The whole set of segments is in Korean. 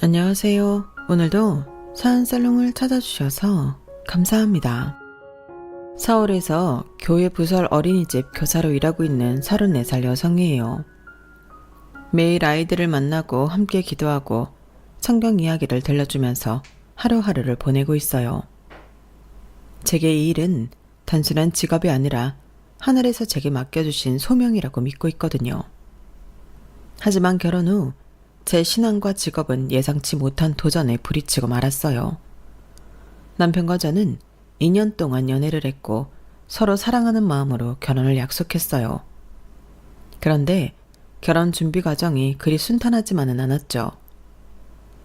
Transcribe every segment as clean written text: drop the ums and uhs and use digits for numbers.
안녕하세요. 오늘도 사연살롱을 찾아주셔서 감사합니다. 서울에서 교회 부설 어린이집 교사로 일하고 있는 34살 여성이에요. 매일 아이들을 만나고 함께 기도하고 성경 이야기를 들려주면서 하루하루를 보내고 있어요. 제게 이 일은 단순한 직업이 아니라 하늘에서 제게 맡겨주신 소명이라고 믿고 있거든요. 하지만 결혼 후 제 신앙과 직업은 예상치 못한 도전에 부딪히고 말았어요. 남편과 저는 2년 동안 연애를 했고 서로 사랑하는 마음으로 결혼을 약속했어요. 그런데 결혼 준비 과정이 그리 순탄하지만은 않았죠.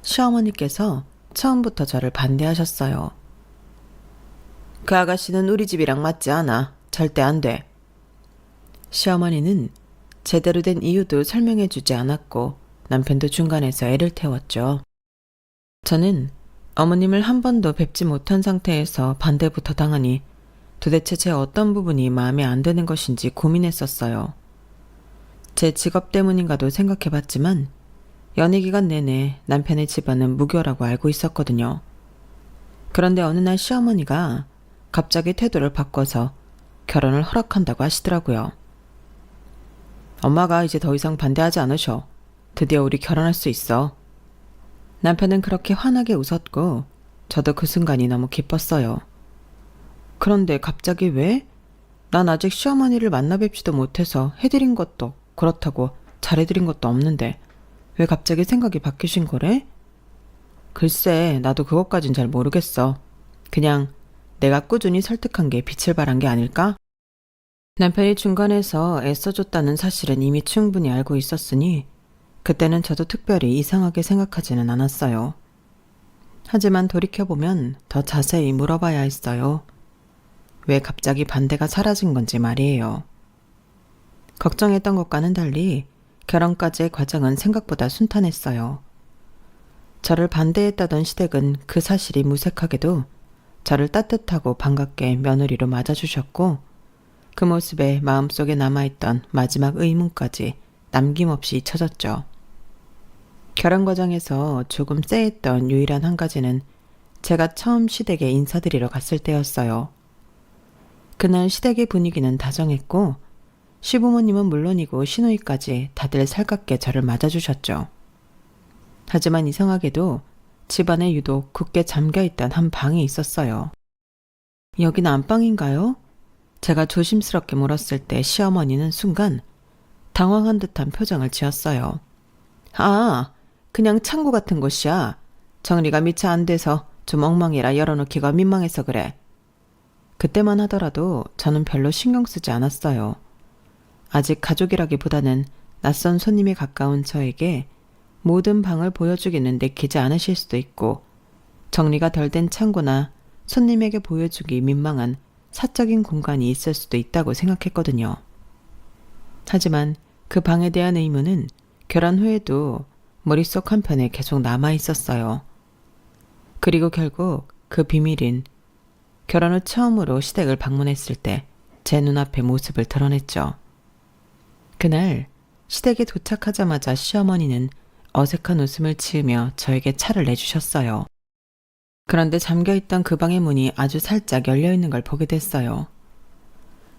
시어머니께서 처음부터 저를 반대하셨어요. 그 아가씨는 우리 집이랑 맞지 않아. 절대 안 돼. 시어머니는 제대로 된 이유도 설명해 주지 않았고 남편도 중간에서 애를 태웠죠. 저는 어머님을 한 번도 뵙지 못한 상태에서 반대부터 당하니 도대체 제 어떤 부분이 마음에 안 드는 것인지 고민했었어요. 제 직업 때문인가도 생각해봤지만 연애 기간 내내 남편의 집안은 무교라고 알고 있었거든요. 그런데 어느 날 시어머니가 갑자기 태도를 바꿔서 결혼을 허락한다고 하시더라고요. 엄마가 이제 더 이상 반대하지 않으셔. 드디어 우리 결혼할 수 있어. 남편은 그렇게 환하게 웃었고 저도 그 순간이 너무 기뻤어요. 그런데 갑자기 왜? 난 아직 시어머니를 만나 뵙지도 못해서 해드린 것도 그렇다고 잘해드린 것도 없는데 왜 갑자기 생각이 바뀌신 거래? 글쎄, 나도 그것까진 잘 모르겠어. 그냥 내가 꾸준히 설득한 게 빛을 발한 게 아닐까? 남편이 중간에서 애써줬다는 사실은 이미 충분히 알고 있었으니 그때는 저도 특별히 이상하게 생각하지는 않았어요. 하지만 돌이켜보면 더 자세히 물어봐야 했어요. 왜 갑자기 반대가 사라진 건지 말이에요. 걱정했던 것과는 달리 결혼까지의 과정은 생각보다 순탄했어요. 저를 반대했다던 시댁은 그 사실이 무색하게도 저를 따뜻하고 반갑게 며느리로 맞아주셨고 그 모습에 마음속에 남아있던 마지막 의문까지 남김없이 잊혀졌죠. 결혼 과정에서 조금 쎄했던 유일한 한 가지는 제가 처음 시댁에 인사드리러 갔을 때였어요. 그날 시댁의 분위기는 다정했고 시부모님은 물론이고 시누이까지 다들 살갑게 저를 맞아주셨죠. 하지만 이상하게도 집안에 유독 굳게 잠겨있던 한 방이 있었어요. 여긴 안방인가요? 제가 조심스럽게 물었을 때 시어머니는 순간 당황한 듯한 표정을 지었어요. 아, 그냥 창고 같은 곳이야. 정리가 미처 안 돼서 좀 엉망이라 열어놓기가 민망해서 그래. 그때만 하더라도 저는 별로 신경 쓰지 않았어요. 아직 가족이라기보다는 낯선 손님이 가까운 저에게 모든 방을 보여주기는 내키지 않으실 수도 있고 정리가 덜 된 창고나 손님에게 보여주기 민망한 사적인 공간이 있을 수도 있다고 생각했거든요. 하지만 그 방에 대한 의문은 결혼 후에도 머릿속 한편에 계속 남아 있었어요. 그리고 결국 그 비밀인 결혼 후 처음으로 시댁을 방문했을 때 제 눈앞에 모습을 드러냈죠. 그날 시댁에 도착하자마자 시어머니는 어색한 웃음을 지으며 저에게 차를 내주셨어요. 그런데 잠겨있던 그 방의 문이 아주 살짝 열려있는 걸 보게 됐어요.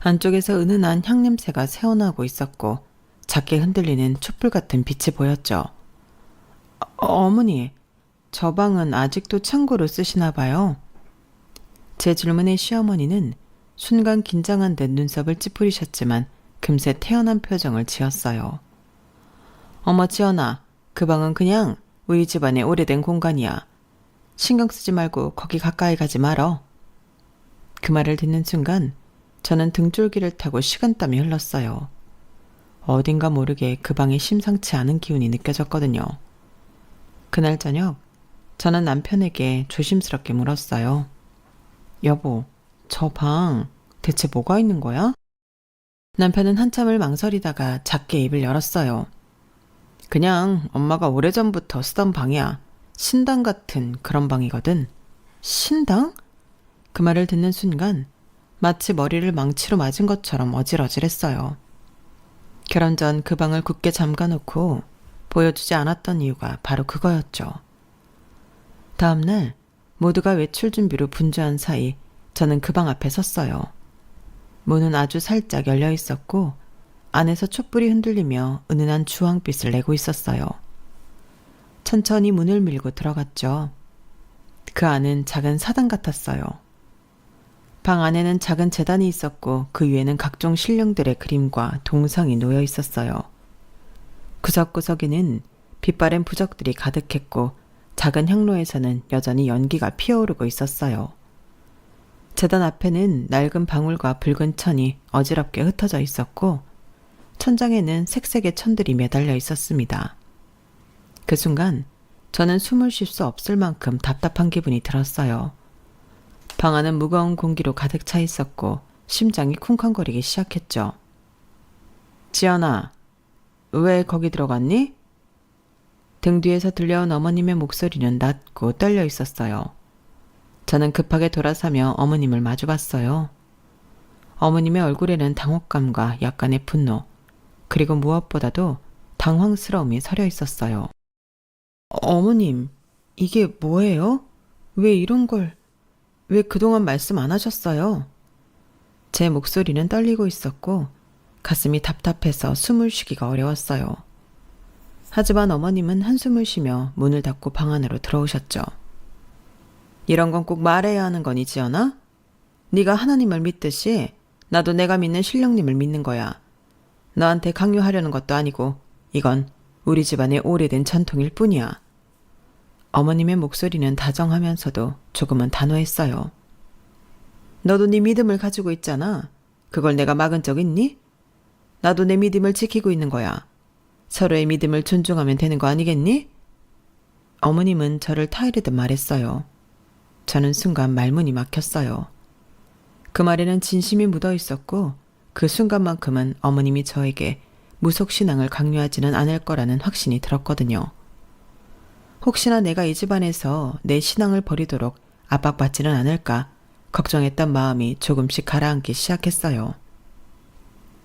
안쪽에서 은은한 향냄새가 새어나오고 있었고 작게 흔들리는 촛불 같은 빛이 보였죠. 어머니, 저 방은 아직도 창고로 쓰시나 봐요. 제 질문에 시어머니는 순간 긴장한 듯 눈썹을 찌푸리셨지만 금세 태연한 표정을 지었어요. 어머 지연아, 그 방은 그냥 우리 집안의 오래된 공간이야. 신경 쓰지 말고 거기 가까이 가지 말어. 그 말을 듣는 순간 저는 등줄기를 타고 식은땀이 흘렀어요. 어딘가 모르게 그 방에 심상치 않은 기운이 느껴졌거든요. 그날 저녁 저는 남편에게 조심스럽게 물었어요. 여보, 저 방 대체 뭐가 있는 거야? 남편은 한참을 망설이다가 작게 입을 열었어요. 그냥 엄마가 오래전부터 쓰던 방이야. 신당 같은 그런 방이거든. 신당? 그 말을 듣는 순간 마치 머리를 망치로 맞은 것처럼 어질어질했어요. 결혼 전 그 방을 굳게 잠가놓고 보여주지 않았던 이유가 바로 그거였죠. 다음날 모두가 외출 준비로 분주한 사이 저는 그 방 앞에 섰어요. 문은 아주 살짝 열려 있었고 안에서 촛불이 흔들리며 은은한 주황빛을 내고 있었어요. 천천히 문을 밀고 들어갔죠. 그 안은 작은 사당 같았어요. 방 안에는 작은 제단이 있었고 그 위에는 각종 신령들의 그림과 동상이 놓여 있었어요. 구석구석에는 빛바랜 부적들이 가득했고 작은 향로에서는 여전히 연기가 피어오르고 있었어요. 제단 앞에는 낡은 방울과 붉은 천이 어지럽게 흩어져 있었고 천장에는 색색의 천들이 매달려 있었습니다. 그 순간 저는 숨을 쉴 수 없을 만큼 답답한 기분이 들었어요. 방 안은 무거운 공기로 가득 차 있었고 심장이 쿵쾅거리기 시작했죠. 지연아, 왜 거기 들어갔니? 등 뒤에서 들려온 어머님의 목소리는 낮고 떨려 있었어요. 저는 급하게 돌아서며 어머님을 마주봤어요. 어머님의 얼굴에는 당혹감과 약간의 분노, 그리고 무엇보다도 당황스러움이 서려 있었어요. 어머님, 이게 뭐예요? 왜 이런 걸, 왜 그동안 말씀 안 하셨어요? 제 목소리는 떨리고 있었고 가슴이 답답해서 숨을 쉬기가 어려웠어요. 하지만 어머님은 한숨을 쉬며 문을 닫고 방 안으로 들어오셨죠. 이런 건 꼭 말해야 하는 거니, 지연아? 네가 하나님을 믿듯이 나도 내가 믿는 신령님을 믿는 거야. 너한테 강요하려는 것도 아니고 이건 우리 집안의 오래된 전통일 뿐이야. 어머님의 목소리는 다정하면서도 조금은 단호했어요. 너도 네 믿음을 가지고 있잖아. 그걸 내가 막은 적 있니? 나도 내 믿음을 지키고 있는 거야. 서로의 믿음을 존중하면 되는 거 아니겠니? 어머님은 저를 타이르듯 말했어요. 저는 순간 말문이 막혔어요. 그 말에는 진심이 묻어 있었고 그 순간만큼은 어머님이 저에게 무속신앙을 강요하지는 않을 거라는 확신이 들었거든요. 혹시나 내가 이 집안에서 내 신앙을 버리도록 압박받지는 않을까 걱정했던 마음이 조금씩 가라앉기 시작했어요.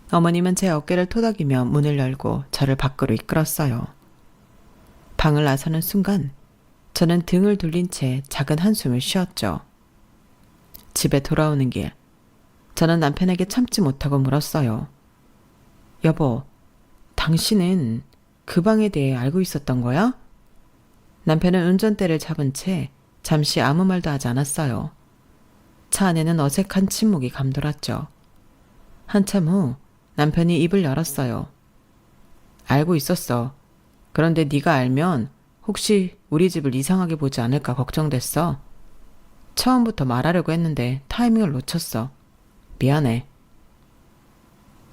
어머님은 제 어깨를 토닥이며 문을 열고 저를 밖으로 이끌었어요. 방을 나서는 순간 저는 등을 돌린 채 작은 한숨을 쉬었죠. 집에 돌아오는 길, 저는 남편에게 참지 못하고 물었어요. 여보, 당신은 그 방에 대해 알고 있었던 거야? 남편은 운전대를 잡은 채 잠시 아무 말도 하지 않았어요. 차 안에는 어색한 침묵이 감돌았죠. 한참 후 남편이 입을 열었어요. 알고 있었어. 그런데 네가 알면 혹시 우리 집을 이상하게 보지 않을까 걱정됐어. 처음부터 말하려고 했는데 타이밍을 놓쳤어. 미안해.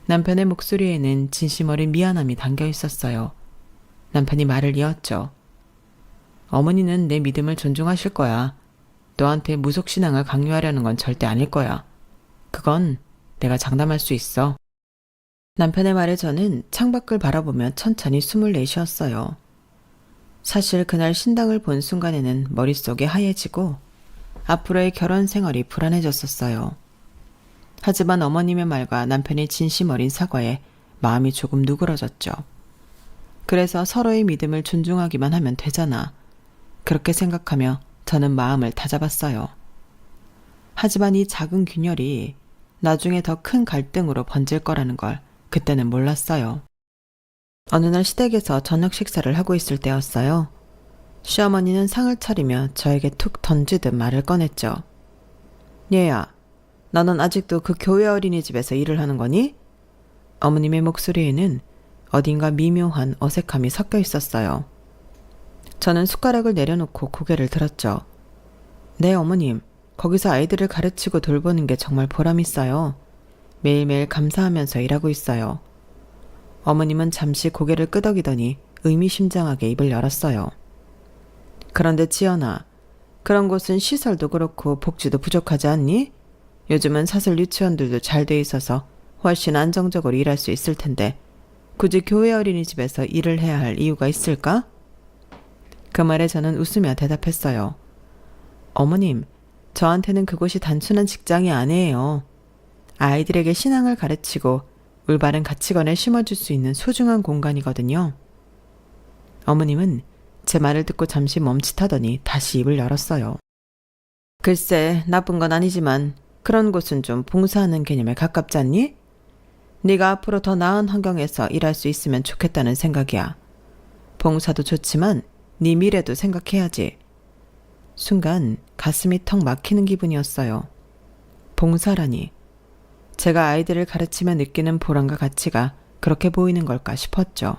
남편의 목소리에는 진심 어린 미안함이 담겨 있었어요. 남편이 말을 이었죠. 어머니는 내 믿음을 존중하실 거야. 너한테 무속신앙을 강요하려는 건 절대 아닐 거야. 그건 내가 장담할 수 있어. 남편의 말에 저는 창밖을 바라보며 천천히 숨을 내쉬었어요. 사실 그날 신당을 본 순간에는 머릿속이 하얘지고 앞으로의 결혼 생활이 불안해졌었어요. 하지만 어머님의 말과 남편의 진심 어린 사과에 마음이 조금 누그러졌죠. 그래서 서로의 믿음을 존중하기만 하면 되잖아. 그렇게 생각하며 저는 마음을 다잡았어요. 하지만 이 작은 균열이 나중에 더 큰 갈등으로 번질 거라는 걸 그때는 몰랐어요. 어느 날 시댁에서 저녁 식사를 하고 있을 때였어요. 시어머니는 상을 차리며 저에게 툭 던지듯 말을 꺼냈죠. 얘야, 너는 아직도 그 교회 어린이집에서 일을 하는 거니? 어머님의 목소리에는 어딘가 미묘한 어색함이 섞여 있었어요. 저는 숟가락을 내려놓고 고개를 들었죠. 네, 어머님. 거기서 아이들을 가르치고 돌보는 게 정말 보람있어요. 매일매일 감사하면서 일하고 있어요. 어머님은 잠시 고개를 끄덕이더니 의미심장하게 입을 열었어요. 그런데 지연아, 그런 곳은 시설도 그렇고 복지도 부족하지 않니? 요즘은 사설 유치원들도 잘 돼 있어서 훨씬 안정적으로 일할 수 있을 텐데 굳이 교회 어린이집에서 일을 해야 할 이유가 있을까? 그 말에 저는 웃으며 대답했어요. 어머님, 저한테는 그곳이 단순한 직장이 아니에요. 아이들에게 신앙을 가르치고 올바른 가치관을 심어줄 수 있는 소중한 공간이거든요. 어머님은 제 말을 듣고 잠시 멈칫하더니 다시 입을 열었어요. 글쎄, 나쁜 건 아니지만 그런 곳은 좀 봉사하는 개념에 가깝지 않니? 네가 앞으로 더 나은 환경에서 일할 수 있으면 좋겠다는 생각이야. 봉사도 좋지만 네 미래도 생각해야지. 순간 가슴이 턱 막히는 기분이었어요. 봉사라니. 제가 아이들을 가르치며 느끼는 보람과 가치가 그렇게 보이는 걸까 싶었죠.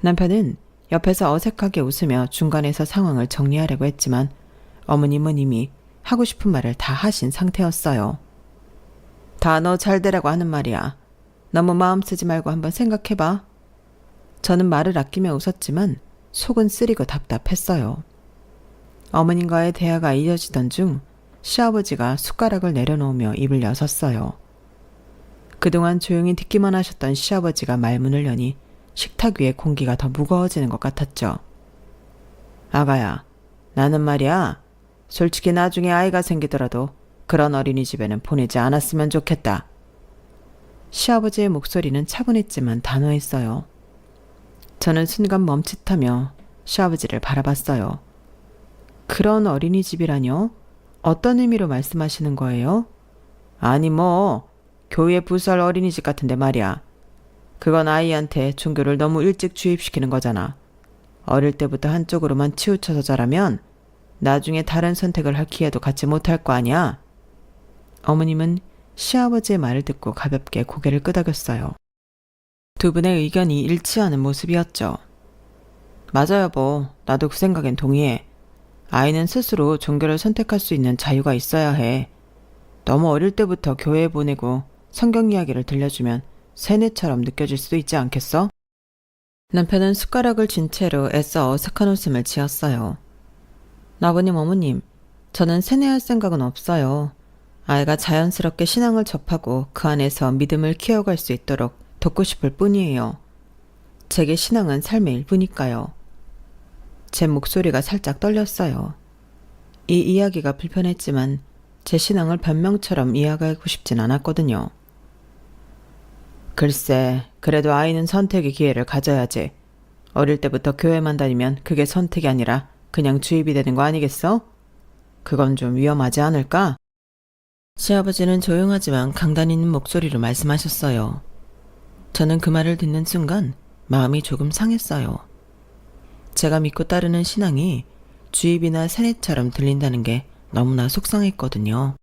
남편은 옆에서 어색하게 웃으며 중간에서 상황을 정리하려고 했지만 어머님은 이미 하고 싶은 말을 다 하신 상태였어요. 다 너 잘 되라고 하는 말이야. 너무 마음 쓰지 말고 한번 생각해봐. 저는 말을 아끼며 웃었지만 속은 쓰리고 답답했어요. 어머님과의 대화가 이어지던 중 시아버지가 숟가락을 내려놓으며 입을 여섰어요. 그동안 조용히 듣기만 하셨던 시아버지가 말문을 여니 식탁 위의 공기가 더 무거워지는 것 같았죠. 아가야, 나는 말이야. 솔직히 나중에 아이가 생기더라도 그런 어린이집에는 보내지 않았으면 좋겠다. 시아버지의 목소리는 차분했지만 단호했어요. 저는 순간 멈칫하며 시아버지를 바라봤어요. 그런 어린이집이라뇨? 어떤 의미로 말씀하시는 거예요? 아니 교회 부설 어린이집 같은데 말이야. 그건 아이한테 종교를 너무 일찍 주입시키는 거잖아. 어릴 때부터 한쪽으로만 치우쳐서 자라면 나중에 다른 선택을 할 기회도 갖지 못할 거 아니야. 어머님은 시아버지의 말을 듣고 가볍게 고개를 끄덕였어요. 두 분의 의견이 일치하는 모습이었죠. 맞아 여보, 나도 그 생각엔 동의해. 아이는 스스로 종교를 선택할 수 있는 자유가 있어야 해. 너무 어릴 때부터 교회에 보내고 성경 이야기를 들려주면 세뇌처럼 느껴질 수도 있지 않겠어? 남편은 숟가락을 쥔 채로 애써 어색한 웃음을 지었어요. 아버님, 어머님, 저는 세뇌할 생각은 없어요. 아이가 자연스럽게 신앙을 접하고 그 안에서 믿음을 키워갈 수 있도록 돕고 싶을 뿐이에요. 제게 신앙은 삶의 일부니까요. 제 목소리가 살짝 떨렸어요. 이 이야기가 불편했지만 제 신앙을 변명처럼 이해하고 싶진 않았거든요. 글쎄, 그래도 아이는 선택의 기회를 가져야지. 어릴 때부터 교회만 다니면 그게 선택이 아니라 그냥 주입이 되는 거 아니겠어? 그건 좀 위험하지 않을까? 시아버지는 조용하지만 강단 있는 목소리로 말씀하셨어요. 저는 그 말을 듣는 순간 마음이 조금 상했어요. 제가 믿고 따르는 신앙이 주입이나 세뇌처럼 들린다는 게 너무나 속상했거든요.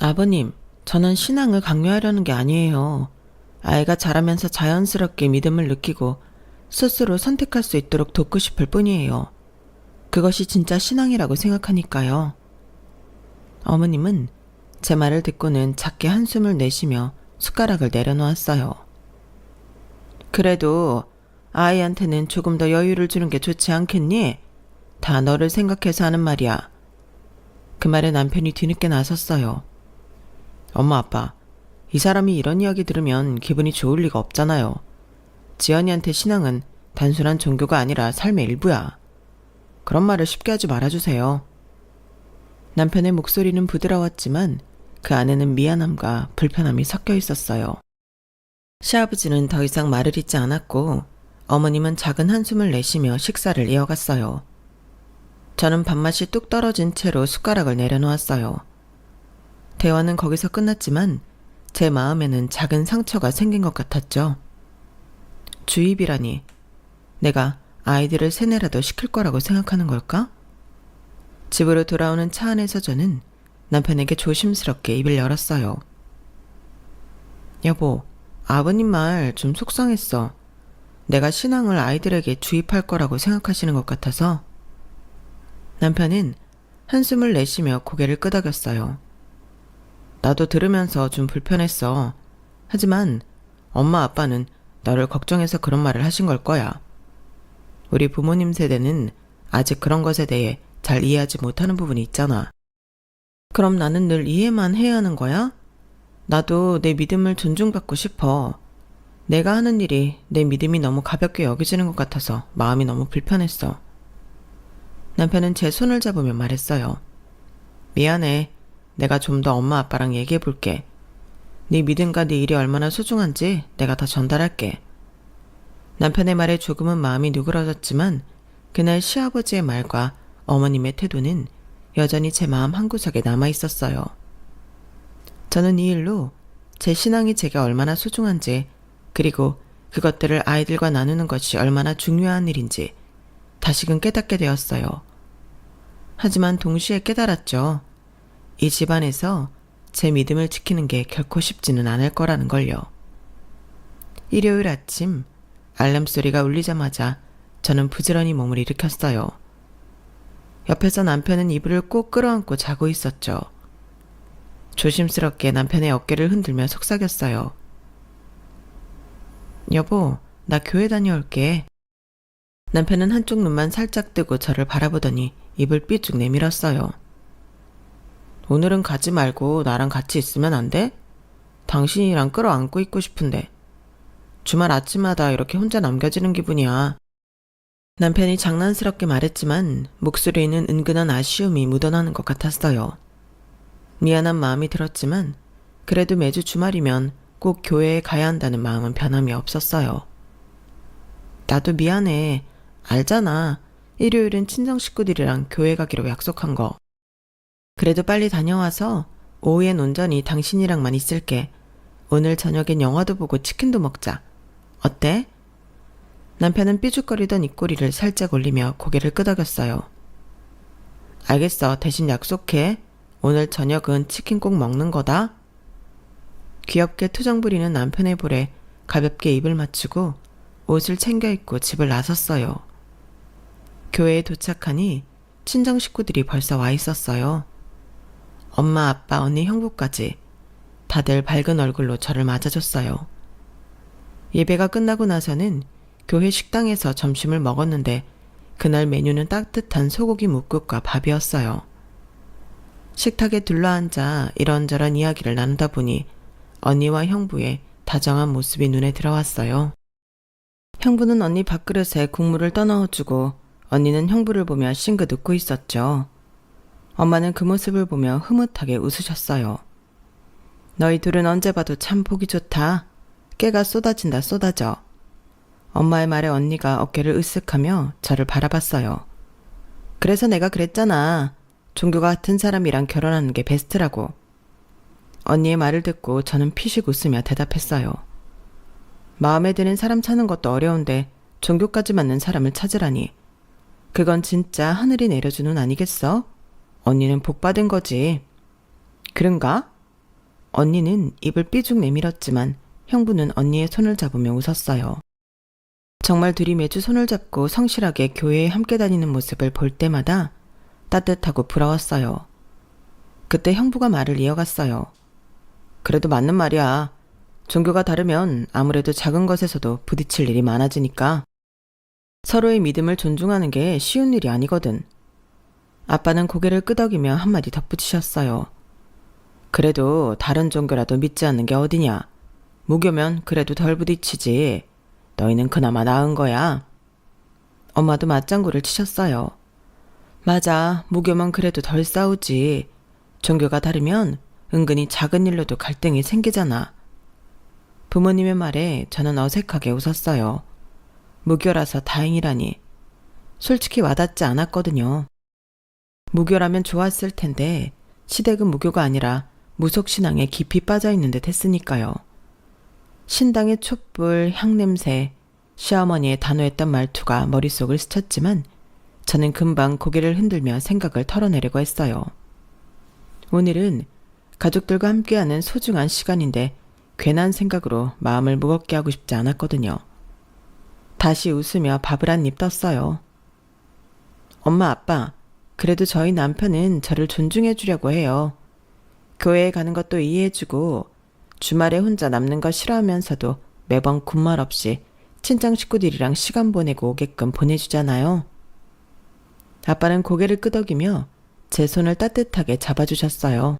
아버님, 저는 신앙을 강요하려는 게 아니에요. 아이가 자라면서 자연스럽게 믿음을 느끼고 스스로 선택할 수 있도록 돕고 싶을 뿐이에요. 그것이 진짜 신앙이라고 생각하니까요. 어머님은 제 말을 듣고는 작게 한숨을 내쉬며 숟가락을 내려놓았어요. 그래도 아이한테는 조금 더 여유를 주는 게 좋지 않겠니? 다 너를 생각해서 하는 말이야. 그 말에 남편이 뒤늦게 나섰어요. 엄마, 아빠, 이 사람이 이런 이야기 들으면 기분이 좋을 리가 없잖아요. 지연이한테 신앙은 단순한 종교가 아니라 삶의 일부야. 그런 말을 쉽게 하지 말아주세요. 남편의 목소리는 부드러웠지만 그 안에는 미안함과 불편함이 섞여 있었어요. 시아버지는 더 이상 말을 잇지 않았고 어머님은 작은 한숨을 내쉬며 식사를 이어갔어요. 저는 밥맛이 뚝 떨어진 채로 숟가락을 내려놓았어요. 대화는 거기서 끝났지만 제 마음에는 작은 상처가 생긴 것 같았죠. 주입이라니, 내가 아이들을 세뇌라도 시킬 거라고 생각하는 걸까? 집으로 돌아오는 차 안에서 저는 남편에게 조심스럽게 입을 열었어요. 여보, 아버님 말 좀 속상했어. 내가 신앙을 아이들에게 주입할 거라고 생각하시는 것 같아서. 남편은 한숨을 내쉬며 고개를 끄덕였어요. 나도 들으면서 좀 불편했어. 하지만 엄마 아빠는 너를 걱정해서 그런 말을 하신 걸 거야. 우리 부모님 세대는 아직 그런 것에 대해 잘 이해하지 못하는 부분이 있잖아. 그럼 나는 늘 이해만 해야 하는 거야? 나도 내 믿음을 존중받고 싶어. 내가 하는 일이 내 믿음이 너무 가볍게 여겨지는 것 같아서 마음이 너무 불편했어. 남편은 제 손을 잡으며 말했어요. 미안해. 내가 좀 더 엄마 아빠랑 얘기해 볼게. 네 믿음과 네 일이 얼마나 소중한지 내가 다 전달할게. 남편의 말에 조금은 마음이 누그러졌지만 그날 시아버지의 말과 어머님의 태도는 여전히 제 마음 한구석에 남아 있었어요. 저는 이 일로 제 신앙이 제게 얼마나 소중한지, 그리고 그것들을 아이들과 나누는 것이 얼마나 중요한 일인지 다시금 깨닫게 되었어요. 하지만 동시에 깨달았죠. 이 집안에서 제 믿음을 지키는 게 결코 쉽지는 않을 거라는 걸요. 일요일 아침 알람 소리가 울리자마자 저는 부지런히 몸을 일으켰어요. 옆에서 남편은 이불을 꼭 끌어안고 자고 있었죠. 조심스럽게 남편의 어깨를 흔들며 속삭였어요. 여보, 나 교회 다녀올게. 남편은 한쪽 눈만 살짝 뜨고 저를 바라보더니 입을 삐쭉 내밀었어요. 오늘은 가지 말고 나랑 같이 있으면 안 돼? 당신이랑 끌어안고 있고 싶은데. 주말 아침마다 이렇게 혼자 남겨지는 기분이야. 남편이 장난스럽게 말했지만 목소리에는 은근한 아쉬움이 묻어나는 것 같았어요. 미안한 마음이 들었지만 그래도 매주 주말이면 꼭 교회에 가야 한다는 마음은 변함이 없었어요. 나도 미안해. 알잖아. 일요일은 친정 식구들이랑 교회 가기로 약속한 거. 그래도 빨리 다녀와서 오후엔 온전히 당신이랑만 있을게. 오늘 저녁엔 영화도 보고 치킨도 먹자. 어때? 남편은 삐죽거리던 입꼬리를 살짝 올리며 고개를 끄덕였어요. 알겠어. 대신 약속해. 오늘 저녁은 치킨 꼭 먹는 거다. 귀엽게 투정 부리는 남편의 볼에 가볍게 입을 맞추고 옷을 챙겨 입고 집을 나섰어요. 교회에 도착하니 친정 식구들이 벌써 와 있었어요. 엄마, 아빠, 언니, 형부까지 다들 밝은 얼굴로 저를 맞아줬어요. 예배가 끝나고 나서는 교회 식당에서 점심을 먹었는데 그날 메뉴는 따뜻한 소고기 뭇국과 밥이었어요. 식탁에 둘러앉아 이런저런 이야기를 나누다 보니 언니와 형부의 다정한 모습이 눈에 들어왔어요. 형부는 언니 밥그릇에 국물을 떠넣어주고 언니는 형부를 보며 싱긋 웃고 있었죠. 엄마는 그 모습을 보며 흐뭇하게 웃으셨어요. 너희 둘은 언제 봐도 참 보기 좋다. 깨가 쏟아진다 쏟아져. 엄마의 말에 언니가 어깨를 으쓱하며 저를 바라봤어요. 그래서 내가 그랬잖아. 종교가 같은 사람이랑 결혼하는 게 베스트라고. 언니의 말을 듣고 저는 피식 웃으며 대답했어요. 마음에 드는 사람 찾는 것도 어려운데 종교까지 맞는 사람을 찾으라니. 그건 진짜 하늘이 내려준 운 아니겠어? 언니는 복 받은 거지. 그런가? 언니는 입을 삐죽 내밀었지만 형부는 언니의 손을 잡으며 웃었어요. 정말 둘이 매주 손을 잡고 성실하게 교회에 함께 다니는 모습을 볼 때마다 따뜻하고 부러웠어요. 그때 형부가 말을 이어갔어요. 그래도 맞는 말이야. 종교가 다르면 아무래도 작은 것에서도 부딪힐 일이 많아지니까. 서로의 믿음을 존중하는 게 쉬운 일이 아니거든. 아빠는 고개를 끄덕이며 한마디 덧붙이셨어요. 그래도 다른 종교라도 믿지 않는 게 어디냐. 무교면 그래도 덜 부딪히지. 너희는 그나마 나은 거야. 엄마도 맞장구를 치셨어요. 맞아. 무교면 그래도 덜 싸우지. 종교가 다르면 은근히 작은 일로도 갈등이 생기잖아. 부모님의 말에 저는 어색하게 웃었어요. 무교라서 다행이라니. 솔직히 와닿지 않았거든요. 무교라면 좋았을 텐데 시댁은 무교가 아니라 무속신앙에 깊이 빠져있는 듯 했으니까요. 신당의 촛불, 향냄새, 시어머니의 단호했던 말투가 머릿속을 스쳤지만 저는 금방 고개를 흔들며 생각을 털어내려고 했어요. 오늘은 가족들과 함께하는 소중한 시간인데 괜한 생각으로 마음을 무겁게 하고 싶지 않았거든요. 다시 웃으며 밥을 한 입 떴어요. 엄마, 아빠, 그래도 저희 남편은 저를 존중해 주려고 해요. 교회에 가는 것도 이해해주고 주말에 혼자 남는 거 싫어하면서도 매번 군말 없이 친정 식구들이랑 시간 보내고 오게끔 보내주잖아요. 아빠는 고개를 끄덕이며 제 손을 따뜻하게 잡아주셨어요.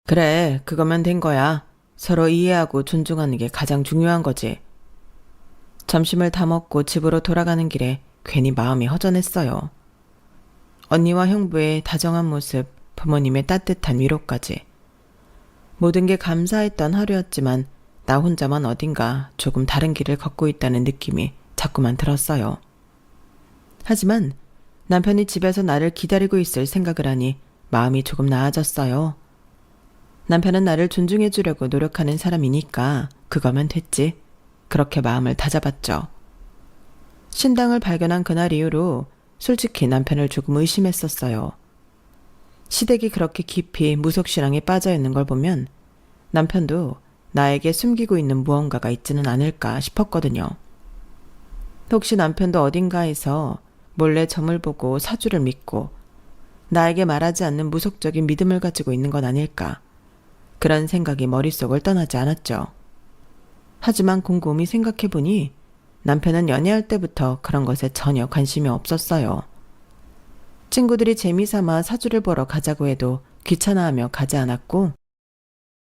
그래, 그거면 된 거야. 서로 이해하고 존중하는 게 가장 중요한 거지. 점심을 다 먹고 집으로 돌아가는 길에 괜히 마음이 허전했어요. 언니와 형부의 다정한 모습, 부모님의 따뜻한 위로까지. 모든 게 감사했던 하루였지만 나 혼자만 어딘가 조금 다른 길을 걷고 있다는 느낌이 자꾸만 들었어요. 하지만 남편이 집에서 나를 기다리고 있을 생각을 하니 마음이 조금 나아졌어요. 남편은 나를 존중해 주려고 노력하는 사람이니까 그거면 됐지. 그렇게 마음을 다잡았죠. 신당을 발견한 그날 이후로 솔직히 남편을 조금 의심했었어요. 시댁이 그렇게 깊이 무속신앙에 빠져 있는 걸 보면 남편도 나에게 숨기고 있는 무언가가 있지는 않을까 싶었거든요. 혹시 남편도 어딘가에서 몰래 점을 보고 사주를 믿고 나에게 말하지 않는 무속적인 믿음을 가지고 있는 건 아닐까. 그런 생각이 머릿속을 떠나지 않았죠. 하지만 곰곰이 생각해보니 남편은 연애할 때부터 그런 것에 전혀 관심이 없었어요. 친구들이 재미삼아 사주를 보러 가자고 해도 귀찮아하며 가지 않았고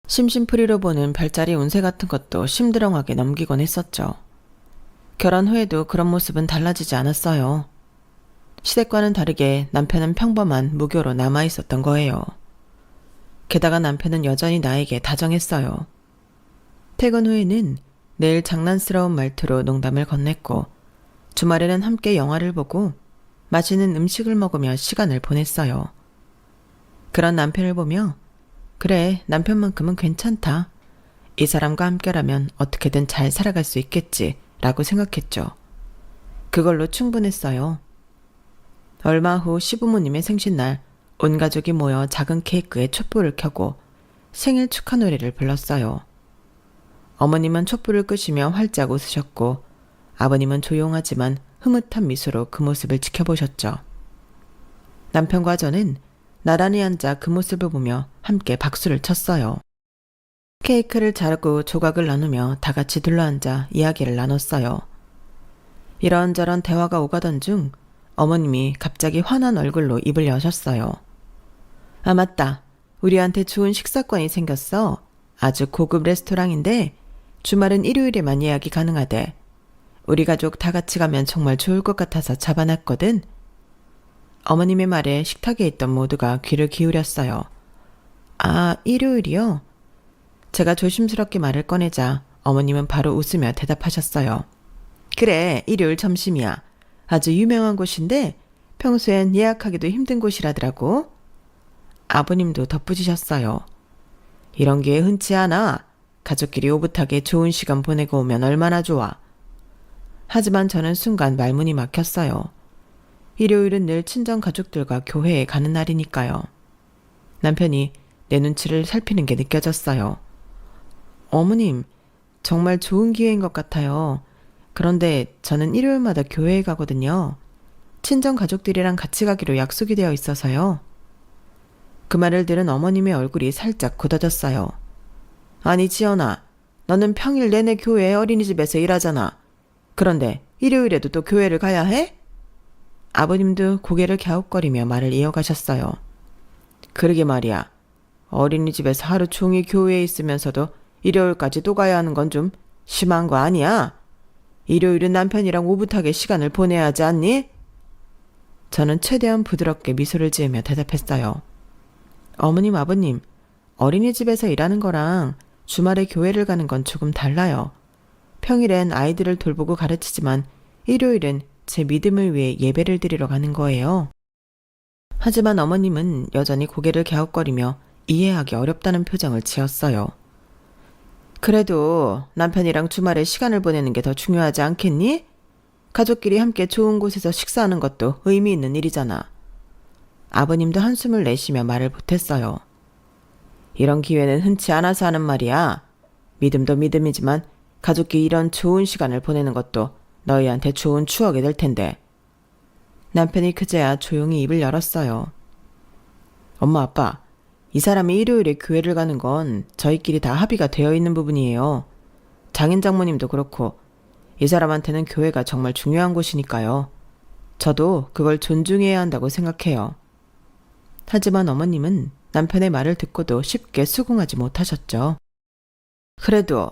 심심풀이로 보는 별자리 운세 같은 것도 심드렁하게 넘기곤 했었죠. 결혼 후에도 그런 모습은 달라지지 않았어요. 시댁과는 다르게 남편은 평범한 무교로 남아있었던 거예요. 게다가 남편은 여전히 나에게 다정했어요. 퇴근 후에는 늘 장난스러운 말투로 농담을 건넸고 주말에는 함께 영화를 보고 맛있는 음식을 먹으며 시간을 보냈어요. 그런 남편을 보며 그래, 남편만큼은 괜찮다. 이 사람과 함께라면 어떻게든 잘 살아갈 수 있겠지 라고 생각했죠. 그걸로 충분했어요. 얼마 후 시부모님의 생신날 온 가족이 모여 작은 케이크에 촛불을 켜고 생일 축하 노래를 불렀어요. 어머님은 촛불을 끄시며 활짝 웃으셨고 아버님은 조용하지만 흐뭇한 미소로 그 모습을 지켜보셨죠. 남편과 저는 나란히 앉아 그 모습을 보며 함께 박수를 쳤어요. 케이크를 자르고 조각을 나누며 다 같이 둘러앉아 이야기를 나눴어요. 이런저런 대화가 오가던 중 어머님이 갑자기 환한 얼굴로 입을 여셨어요. 아, 맞다. 우리한테 좋은 식사권이 생겼어. 아주 고급 레스토랑인데 주말은 일요일에만 예약이 가능하대. 우리 가족 다 같이 가면 정말 좋을 것 같아서 잡아놨거든. 어머님의 말에 식탁에 있던 모두가 귀를 기울였어요. 아, 일요일이요? 제가 조심스럽게 말을 꺼내자 어머님은 바로 웃으며 대답하셨어요. 그래, 일요일 점심이야. 아주 유명한 곳인데 평소엔 예약하기도 힘든 곳이라더라고. 아버님도 덧붙이셨어요. 이런 게 흔치 않아. 가족끼리 오붓하게 좋은 시간 보내고 오면 얼마나 좋아. 하지만 저는 순간 말문이 막혔어요. 일요일은 늘 친정 가족들과 교회에 가는 날이니까요. 남편이 내 눈치를 살피는 게 느껴졌어요. 어머님, 정말 좋은 기회인 것 같아요. 그런데 저는 일요일마다 교회에 가거든요. 친정 가족들이랑 같이 가기로 약속이 되어 있어서요. 그 말을 들은 어머님의 얼굴이 살짝 굳어졌어요. 아니, 지연아, 너는 평일 내내 교회 어린이집에서 일하잖아. 그런데 일요일에도 또 교회를 가야 해? 아버님도 고개를 갸웃거리며 말을 이어가셨어요. 그러게 말이야. 어린이집에서 하루 종일 교회에 있으면서도 일요일까지 또 가야 하는 건 좀 심한 거 아니야? 일요일은 남편이랑 오붓하게 시간을 보내야 하지 않니? 저는 최대한 부드럽게 미소를 지으며 대답했어요. 어머님, 아버님, 어린이집에서 일하는 거랑 주말에 교회를 가는 건 조금 달라요. 평일엔 아이들을 돌보고 가르치지만 일요일은 제 믿음을 위해 예배를 드리러 가는 거예요. 하지만 어머님은 여전히 고개를 갸웃거리며 이해하기 어렵다는 표정을 지었어요. 그래도 남편이랑 주말에 시간을 보내는 게 더 중요하지 않겠니? 가족끼리 함께 좋은 곳에서 식사하는 것도 의미 있는 일이잖아. 아버님도 한숨을 내쉬며 말을 보탰어요. 이런 기회는 흔치 않아서 하는 말이야. 믿음도 믿음이지만 가족끼리 이런 좋은 시간을 보내는 것도 너희한테 좋은 추억이 될 텐데. 남편이 그제야 조용히 입을 열었어요. 엄마, 아빠, 이 사람이 일요일에 교회를 가는 건 저희끼리 다 합의가 되어 있는 부분이에요. 장인 장모님도 그렇고 이 사람한테는 교회가 정말 중요한 곳이니까요. 저도 그걸 존중해야 한다고 생각해요. 하지만 어머님은 남편의 말을 듣고도 쉽게 수긍하지 못하셨죠. 그래도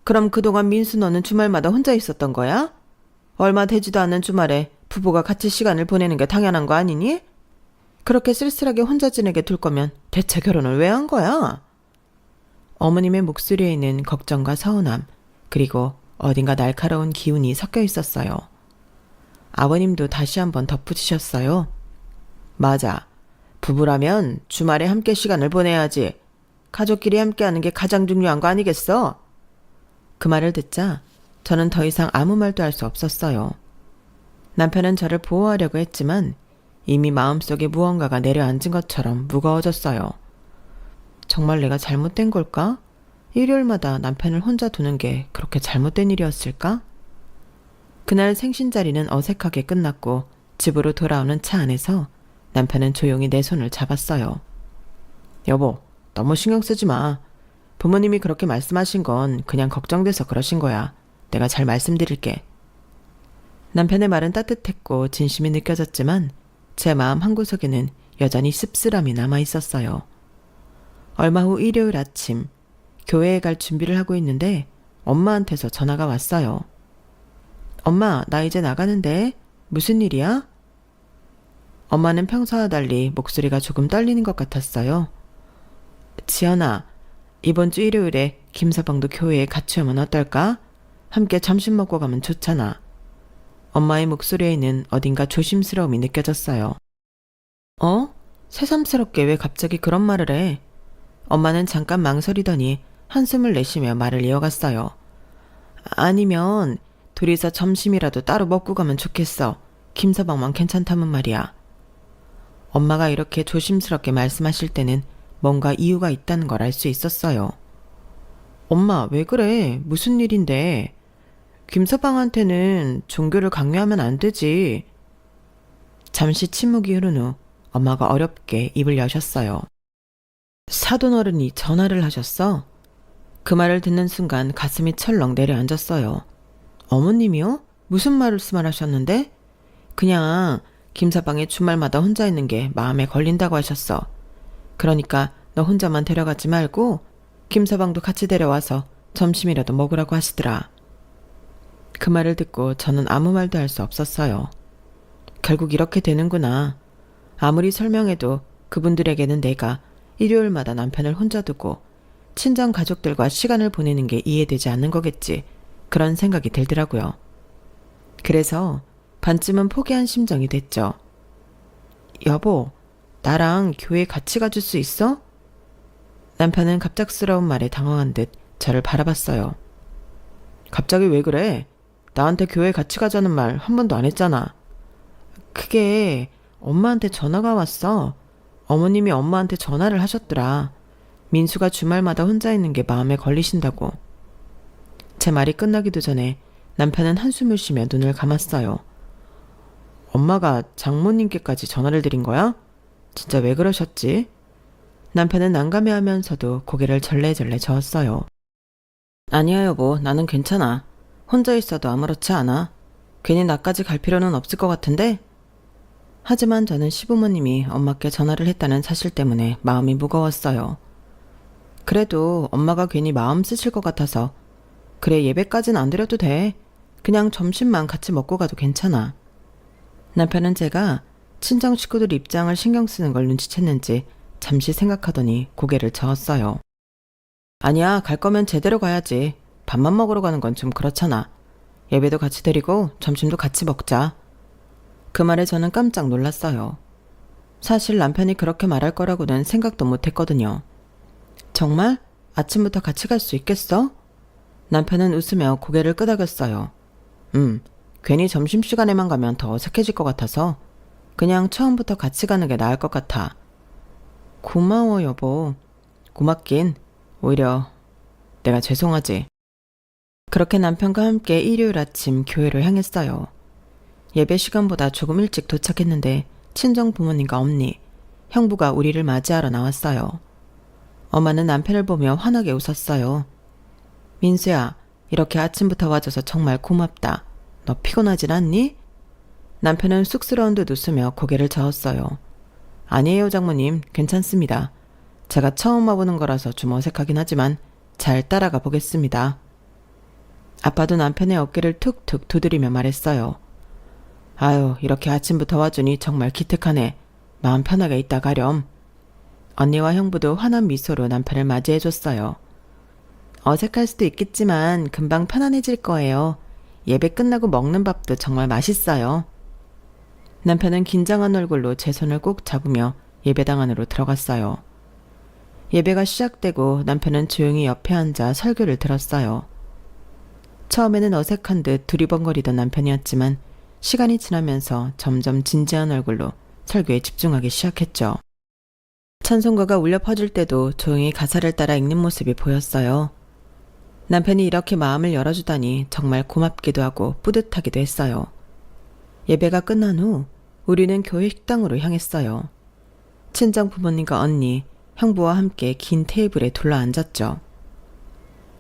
그럼 그동안 민수 너는 주말마다 혼자 있었던 거야? 얼마 되지도 않는 주말에 부부가 같이 시간을 보내는 게 당연한 거 아니니? 그렇게 쓸쓸하게 혼자 지내게 둘 거면 대체 결혼을 왜 한 거야? 어머님의 목소리에는 걱정과 서운함, 그리고 어딘가 날카로운 기운이 섞여 있었어요. 아버님도 다시 한번 덧붙이셨어요. 맞아. 부부라면 주말에 함께 시간을 보내야지. 가족끼리 함께하는 게 가장 중요한 거 아니겠어? 그 말을 듣자 저는 더 이상 아무 말도 할 수 없었어요. 남편은 저를 보호하려고 했지만 이미 마음속에 무언가가 내려앉은 것처럼 무거워졌어요. 정말 내가 잘못된 걸까? 일요일마다 남편을 혼자 두는 게 그렇게 잘못된 일이었을까? 그날 생신자리는 어색하게 끝났고 집으로 돌아오는 차 안에서 남편은 조용히 내 손을 잡았어요. 여보, 너무 신경 쓰지 마. 부모님이 그렇게 말씀하신 건 그냥 걱정돼서 그러신 거야. 내가 잘 말씀드릴게. 남편의 말은 따뜻했고 진심이 느껴졌지만 제 마음 한구석에는 여전히 씁쓸함이 남아 있었어요. 얼마 후 일요일 아침, 교회에 갈 준비를 하고 있는데 엄마한테서 전화가 왔어요. 엄마, 나 이제 나가는데 무슨 일이야? 엄마는 평소와 달리 목소리가 조금 떨리는 것 같았어요. 지연아, 이번 주 일요일에 김서방도 교회에 같이 오면 어떨까? 함께 점심 먹고 가면 좋잖아. 엄마의 목소리에는 어딘가 조심스러움이 느껴졌어요. 새삼스럽게 왜 갑자기 그런 말을 해? 엄마는 잠깐 망설이더니 한숨을 내쉬며 말을 이어갔어요. 아니면 둘이서 점심이라도 따로 먹고 가면 좋겠어. 김서방만 괜찮다면 말이야. 엄마가 이렇게 조심스럽게 말씀하실 때는 뭔가 이유가 있다는 걸 알 수 있었어요. 엄마, 왜 그래? 무슨 일인데? 김서방한테는 종교를 강요하면 안 되지. 잠시 침묵이 흐른 후 엄마가 어렵게 입을 여셨어요. 사돈어른이 전화를 하셨어? 그 말을 듣는 순간 가슴이 철렁 내려앉았어요. 어머님이요? 무슨 말씀을 하셨는데? 그냥 김서방이 주말마다 혼자 있는 게 마음에 걸린다고 하셨어. 그러니까 너 혼자만 데려가지 말고 김서방도 같이 데려와서 점심이라도 먹으라고 하시더라. 그 말을 듣고 저는 아무 말도 할 수 없었어요. 결국 이렇게 되는구나. 아무리 설명해도 그분들에게는 내가 일요일마다 남편을 혼자 두고 친정 가족들과 시간을 보내는 게 이해되지 않는 거겠지. 그런 생각이 들더라고요. 그래서 반쯤은 포기한 심정이 됐죠. 여보, 나랑 교회 같이 가줄 수 있어? 남편은 갑작스러운 말에 당황한 듯 저를 바라봤어요. 갑자기 왜 그래? 나한테 교회 같이 가자는 말 한 번도 안 했잖아. 그게 엄마한테 전화가 왔어. 어머님이 엄마한테 전화를 하셨더라. 민수가 주말마다 혼자 있는 게 마음에 걸리신다고. 제 말이 끝나기도 전에 남편은 한숨을 쉬며 눈을 감았어요. 엄마가 장모님께까지 전화를 드린 거야? 진짜 왜 그러셨지? 남편은 난감해하면서도 고개를 절레절레 저었어요. 아니야 여보, 나는 괜찮아. 혼자 있어도 아무렇지 않아. 괜히 나까지 갈 필요는 없을 것 같은데? 하지만 저는 시부모님이 엄마께 전화를 했다는 사실 때문에 마음이 무거웠어요. 그래도 엄마가 괜히 마음 쓰실 것 같아서 그래 예배까진 안 드려도 돼. 그냥 점심만 같이 먹고 가도 괜찮아. 남편은 제가 친정 식구들 입장을 신경 쓰는 걸 눈치챘는지 잠시 생각하더니 고개를 저었어요. 아니야, 갈 거면 제대로 가야지. 밥만 먹으러 가는 건 좀 그렇잖아. 예배도 같이 드리고 점심도 같이 먹자. 그 말에 저는 깜짝 놀랐어요. 사실 남편이 그렇게 말할 거라고는 생각도 못 했거든요. 정말? 아침부터 같이 갈 수 있겠어? 남편은 웃으며 고개를 끄덕였어요. 괜히 점심시간에만 가면 더 어색해질 것 같아서 그냥 처음부터 같이 가는 게 나을 것 같아. 고마워 여보. 고맙긴. 오히려 내가 죄송하지. 그렇게 남편과 함께 일요일 아침 교회로 향했어요. 예배 시간보다 조금 일찍 도착했는데 친정 부모님과 엄니, 형부가 우리를 맞이하러 나왔어요. 엄마는 남편을 보며 환하게 웃었어요. 민수야, 이렇게 아침부터 와줘서 정말 고맙다. 너 피곤하진 않니? 남편은 쑥스러운 듯 웃으며 고개를 저었어요. 아니에요 장모님, 괜찮습니다. 제가 처음 와보는 거라서 좀 어색하긴 하지만 잘 따라가 보겠습니다. 아빠도 남편의 어깨를 툭툭 두드리며 말했어요. 아유, 이렇게 아침부터 와주니 정말 기특하네. 마음 편하게 있다 가렴. 언니와 형부도 환한 미소로 남편을 맞이해줬어요. 어색할 수도 있겠지만 금방 편안해질 거예요. 예배 끝나고 먹는 밥도 정말 맛있어요. 남편은 긴장한 얼굴로 제 손을 꼭 잡으며 예배당 안으로 들어갔어요. 예배가 시작되고 남편은 조용히 옆에 앉아 설교를 들었어요. 처음에는 어색한 듯 두리번거리던 남편이었지만 시간이 지나면서 점점 진지한 얼굴로 설교에 집중하기 시작했죠. 찬송가가 울려 퍼질 때도 조용히 가사를 따라 읽는 모습이 보였어요. 남편이 이렇게 마음을 열어주다니 정말 고맙기도 하고 뿌듯하기도 했어요. 예배가 끝난 후 우리는 교회 식당으로 향했어요. 친정 부모님과 언니, 형부와 함께 긴 테이블에 둘러 앉았죠.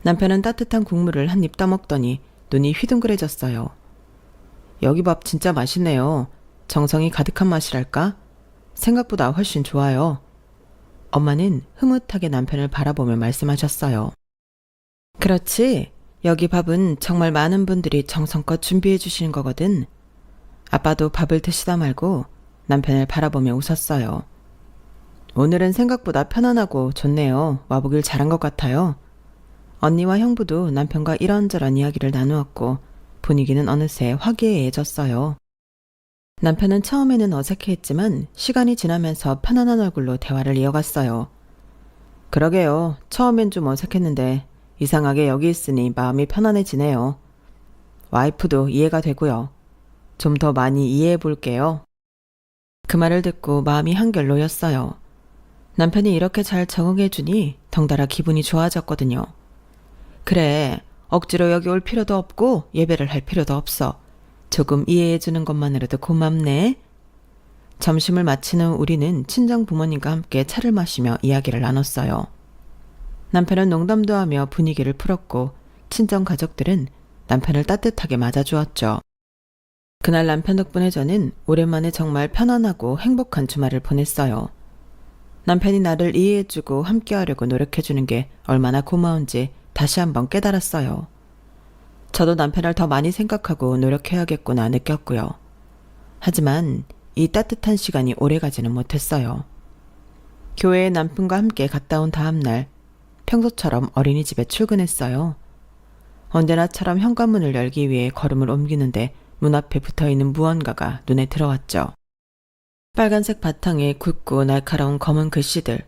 남편은 따뜻한 국물을 한 입 떠먹더니 눈이 휘둥그레졌어요. 여기 밥 진짜 맛있네요. 정성이 가득한 맛이랄까? 생각보다 훨씬 좋아요. 엄마는 흐뭇하게 남편을 바라보며 말씀하셨어요. 그렇지. 여기 밥은 정말 많은 분들이 정성껏 준비해 주시는 거거든. 아빠도 밥을 드시다 말고 남편을 바라보며 웃었어요. 오늘은 생각보다 편안하고 좋네요. 와보길 잘한 것 같아요. 언니와 형부도 남편과 이런저런 이야기를 나누었고 분위기는 어느새 화기애애해졌어요. 남편은 처음에는 어색해했지만 시간이 지나면서 편안한 얼굴로 대화를 이어갔어요. 그러게요. 처음엔 좀 어색했는데 이상하게 여기 있으니 마음이 편안해지네요. 와이프도 이해가 되고요. 좀 더 많이 이해해 볼게요. 그 말을 듣고 마음이 한결 놓였어요. 남편이 이렇게 잘 적응해주니 덩달아 기분이 좋아졌거든요. 그래, 억지로 여기 올 필요도 없고 예배를 할 필요도 없어. 조금 이해해주는 것만으로도 고맙네. 점심을 마친 후 우리는 친정 부모님과 함께 차를 마시며 이야기를 나눴어요. 남편은 농담도 하며 분위기를 풀었고 친정 가족들은 남편을 따뜻하게 맞아주었죠. 그날 남편 덕분에 저는 오랜만에 정말 편안하고 행복한 주말을 보냈어요. 남편이 나를 이해해주고 함께하려고 노력해주는 게 얼마나 고마운지 다시 한번 깨달았어요. 저도 남편을 더 많이 생각하고 노력해야겠구나 느꼈고요. 하지만 이 따뜻한 시간이 오래가지는 못했어요. 교회에 남편과 함께 갔다 온 다음 날 평소처럼 어린이집에 출근했어요. 언제나처럼 현관문을 열기 위해 걸음을 옮기는데 문 앞에 붙어있는 무언가가 눈에 들어왔죠. 빨간색 바탕에 굵고 날카로운 검은 글씨들,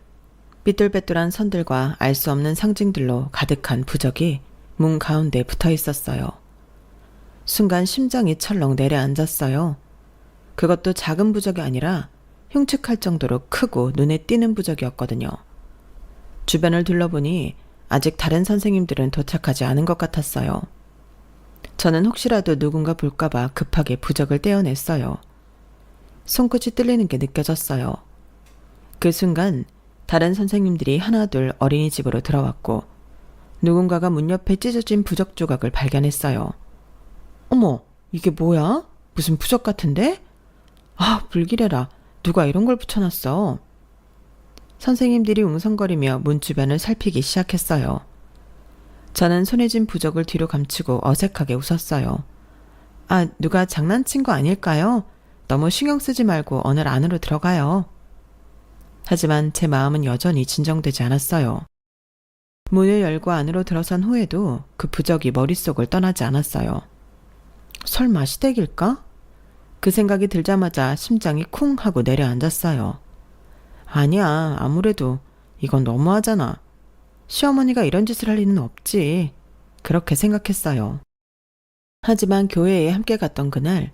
삐뚤빼뚤한 선들과 알 수 없는 상징들로 가득한 부적이 문 가운데 붙어 있었어요. 순간 심장이 철렁 내려앉았어요. 그것도 작은 부적이 아니라 흉측할 정도로 크고 눈에 띄는 부적이었거든요. 주변을 둘러보니 아직 다른 선생님들은 도착하지 않은 것 같았어요. 저는 혹시라도 누군가 볼까봐 급하게 부적을 떼어냈어요. 손끝이 떨리는 게 느껴졌어요. 그 순간 다른 선생님들이 하나둘 어린이집으로 들어왔고 누군가가 문 옆에 찢어진 부적 조각을 발견했어요. 어머, 이게 뭐야? 무슨 부적 같은데? 아, 불길해라. 누가 이런 걸 붙여놨어? 선생님들이 웅성거리며 문 주변을 살피기 시작했어요. 저는 손에 쥔 부적을 뒤로 감추고 어색하게 웃었어요. 아, 누가 장난친 거 아닐까요? 너무 신경 쓰지 말고 오늘 안으로 들어가요. 하지만 제 마음은 여전히 진정되지 않았어요. 문을 열고 안으로 들어선 후에도 그 부적이 머릿속을 떠나지 않았어요. 설마 시댁일까? 그 생각이 들자마자 심장이 쿵 하고 내려앉았어요. 아니야, 아무래도 이건 너무하잖아. 시어머니가 이런 짓을 할 리는 없지. 그렇게 생각했어요. 하지만 교회에 함께 갔던 그날,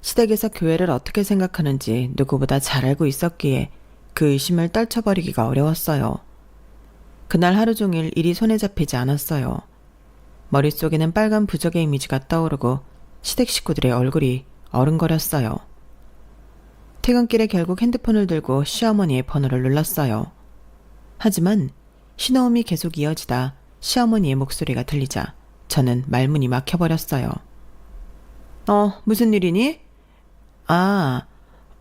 시댁에서 교회를 어떻게 생각하는지 누구보다 잘 알고 있었기에 그 의심을 떨쳐버리기가 어려웠어요. 그날 하루 종일 일이 손에 잡히지 않았어요. 머릿속에는 빨간 부적의 이미지가 떠오르고 시댁 식구들의 얼굴이 어른거렸어요. 퇴근길에 결국 핸드폰을 들고 시어머니의 번호를 눌렀어요. 하지만 신호음이 계속 이어지다 시어머니의 목소리가 들리자 저는 말문이 막혀버렸어요. 무슨 일이니? 아,